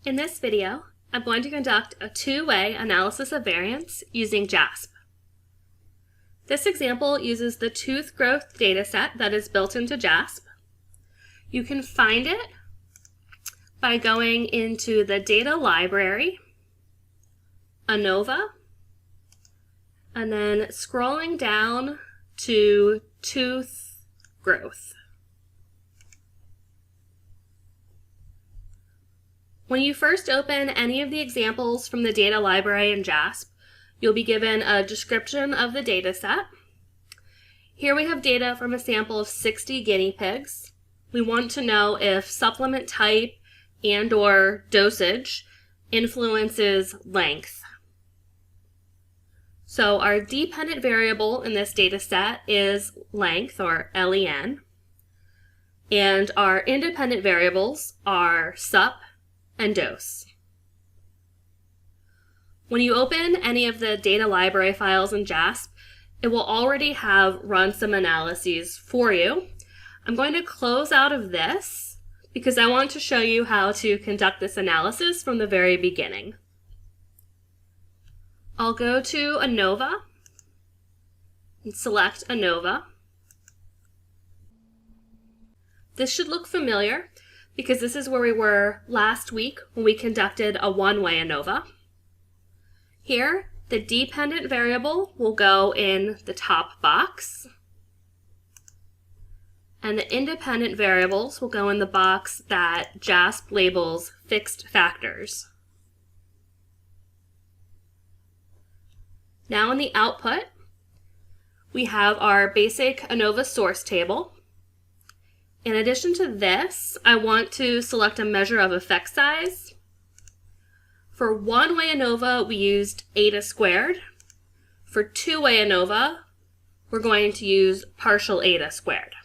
In this video, I'm going to conduct a two-way analysis of variance using JASP. This example uses the tooth growth dataset that is built into JASP. You can find it by going into the data library, ANOVA, and then scrolling down to tooth growth. When you first open any of the examples from the data library in JASP, you'll be given a description of the data set. Here we have data from a sample of 60 guinea pigs. We want to know if supplement type and/or dosage influences length. So our dependent variable in this data set is length, or LEN, and our independent variables are sup and dose. When you open any of the data library files in JASP, it will already have run some analyses for you. I'm going to close out of this because I want to show you how to conduct this analysis from the very beginning. I'll go to ANOVA and select ANOVA. This should look familiar because this is where we were last week when we conducted a one-way ANOVA. Here, the dependent variable will go in the top box, and the independent variables will go in the box that JASP labels fixed factors. Now in the output, we have our basic ANOVA source table. In addition to this, I want to select a measure of effect size. For one-way ANOVA, we used eta squared. For two-way ANOVA, we're going to use partial eta squared.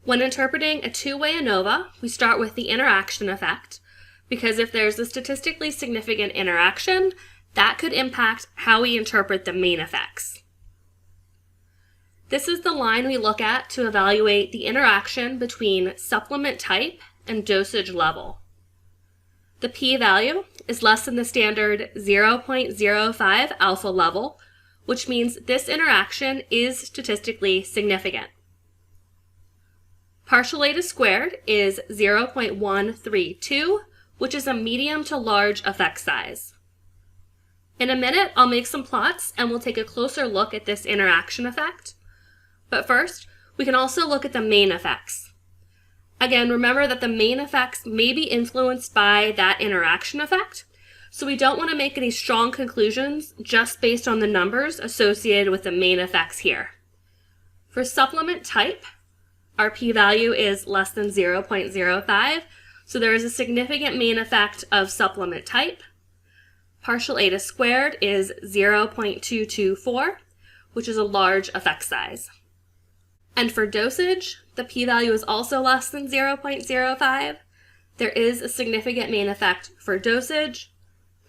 When interpreting a two-way ANOVA, we start with the interaction effect, because if there's a statistically significant interaction, that could impact how we interpret the main effects. This is the line we look at to evaluate the interaction between supplement type and dosage level. The p-value is less than the standard 0.05 alpha level, which means this interaction is statistically significant. Partial eta squared is 0.132, which is a medium to large effect size. In a minute, I'll make some plots and we'll take a closer look at this interaction effect. But first, we can also look at the main effects. Again, remember that the main effects may be influenced by that interaction effect, so we don't want to make any strong conclusions just based on the numbers associated with the main effects here. For supplement type, our p-value is less than 0.05, so there is a significant main effect of supplement type. Partial eta squared is 0.224, which is a large effect size. And for dosage, the p-value is also less than 0.05. There is a significant main effect for dosage.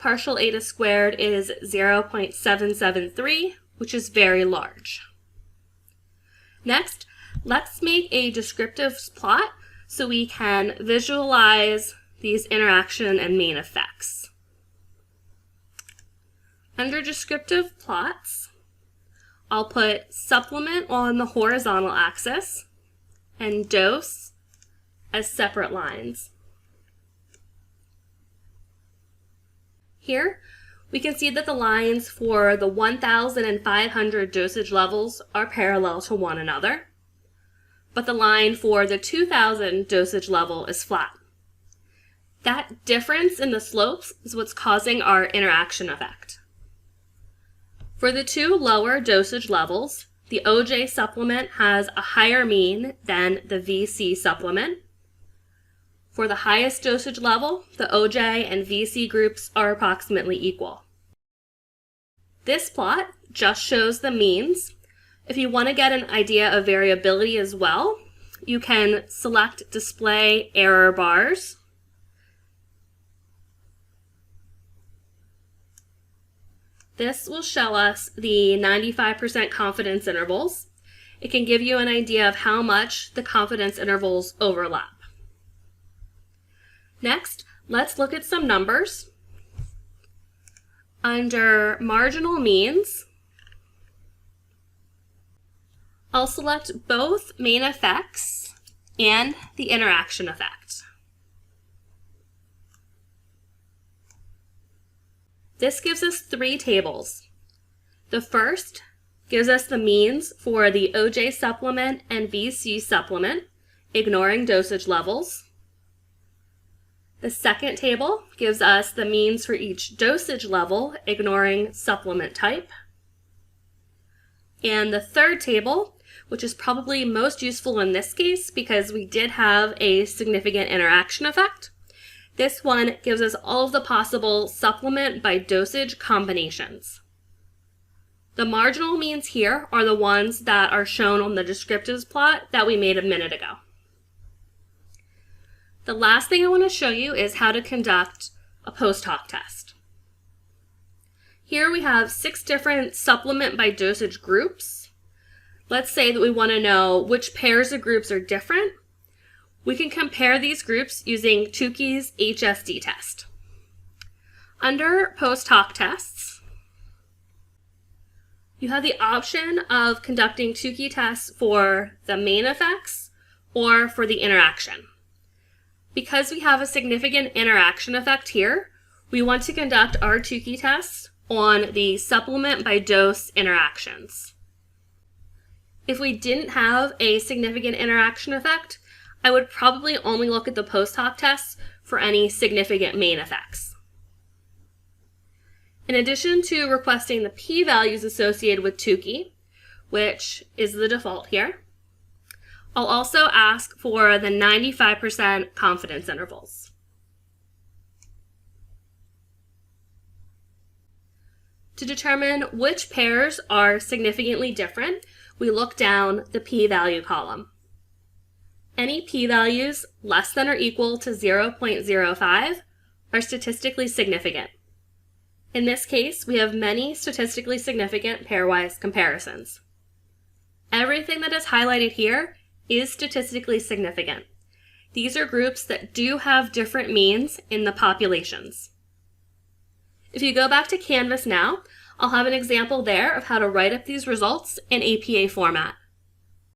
Partial eta squared is 0.773, which is very large. Next, let's make a descriptive plot so we can visualize these interaction and main effects. Under descriptive plots, I'll put supplement on the horizontal axis and dose as separate lines. Here, we can see that the lines for the 1,500 dosage levels are parallel to one another, but the line for the 2,000 dosage level is flat. That difference in the slopes is what's causing our interaction effect. For the two lower dosage levels, the OJ supplement has a higher mean than the VC supplement. For the highest dosage level, the OJ and VC groups are approximately equal. This plot just shows the means. If you want to get an idea of variability as well, you can select Display Error Bars. This will show us the 95% confidence intervals. It can give you an idea of how much the confidence intervals overlap. Next, let's look at some numbers. Under marginal means, I'll select both main effects and the interaction effect. This gives us 3 tables. The first gives us the means for the OJ supplement and VC supplement, ignoring dosage levels. The second table gives us the means for each dosage level, ignoring supplement type. And the third table, which is probably most useful in this case because we did have a significant interaction effect. This one gives us all of the possible supplement by dosage combinations. The marginal means here are the ones that are shown on the descriptive plot that we made a minute ago. The last thing I want to show you is how to conduct a post hoc test. Here we have 6 different supplement by dosage groups. Let's say that we want to know which pairs of groups are different. We can compare these groups using Tukey's HSD test. Under post hoc tests, you have the option of conducting Tukey tests for the main effects or for the interaction. Because we have a significant interaction effect here, we want to conduct our Tukey tests on the supplement by dose interactions. If we didn't have a significant interaction effect, I would probably only look at the post hoc tests for any significant main effects. In addition to requesting the p-values associated with Tukey, which is the default here, I'll also ask for the 95% confidence intervals. To determine which pairs are significantly different, we look down the p-value column. Any p-values less than or equal to 0.05 are statistically significant. In this case, we have many statistically significant pairwise comparisons. Everything that is highlighted here is statistically significant. These are groups that do have different means in the populations. If you go back to Canvas now, I'll have an example there of how to write up these results in APA format.